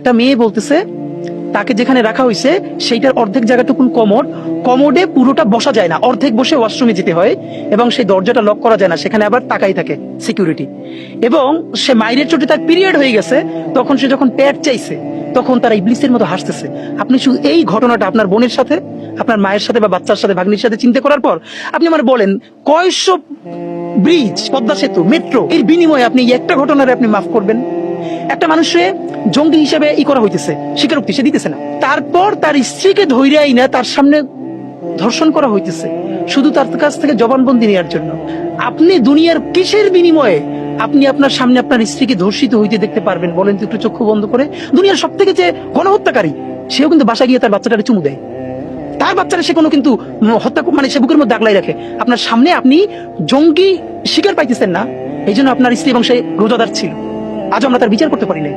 একটা মেয়ে বলতেছে তাকে যেখানে রাখা হয়েছে সেইটার অর্ধেক জায়গাটুকুন কমোড, কমোডে পুরোটা বসা যায় না, অর্ধেক বসে ওয়াশরুমে যেতে হয় এবং সেই দরজাটা লক করা যায় না, সেখানে আবার তাকাই থাকে সিকিউরিটি। এবং সে মায়ের চোটে তার পিরিয়ড হয়ে গেছে, তখন সে যখন প্যাড চাইছে তখন তারা ইবলিসের মতো হাসতেছে। আপনি শুধু এই ঘটনাটা আপনার বোনের সাথে, আপনার মায়ের সাথে বা বাচ্চার সাথে, ভাগ্নির সাথে চিন্তা করার পর আপনি আমার বলেন কয়শো ব্রিজ, পদ্মা সেতু, মেট্রো এর বিনিময়ে আপনি এই একটা ঘটনারে আপনি মাফ করবেন? একটা মানুষে জঙ্গি হিসেবে করা হইতেছে, স্বীকারোক্তি সে দিতেছে না, তারপর তার স্ত্রীকে ধৈর্যই না তার সামনে ধর্ষণ করা হইতেছে শুধু তার কাছ থেকে জবানবন্দি নেওয়ার জন্য। আপনি দুনিয়ার কিসের বিনিময়ে আপনি আপনার সামনে আপনার স্ত্রীকে ধর্ষিত হইতে দেখতে পারবেন বলেন তো একটু চক্ষু বন্ধ করে? দুনিয়ার সব থেকে যে গণহত্যাকারী সেও কিন্তু বাসা গিয়ে তার বাচ্চাটাকে চুমু দেয়, তার বাচ্চারা সে কোনো কিন্তু হত্যা মানে সে বুকের মধ্যে আগলাই রাখে। আপনার সামনে আপনি জঙ্গি শিকার পাইতেছেন না, এই জন্য আপনার স্ত্রী এবং সে রোজাদার ছিল, আজ আমরা তার বিচার করতে পারি নাই।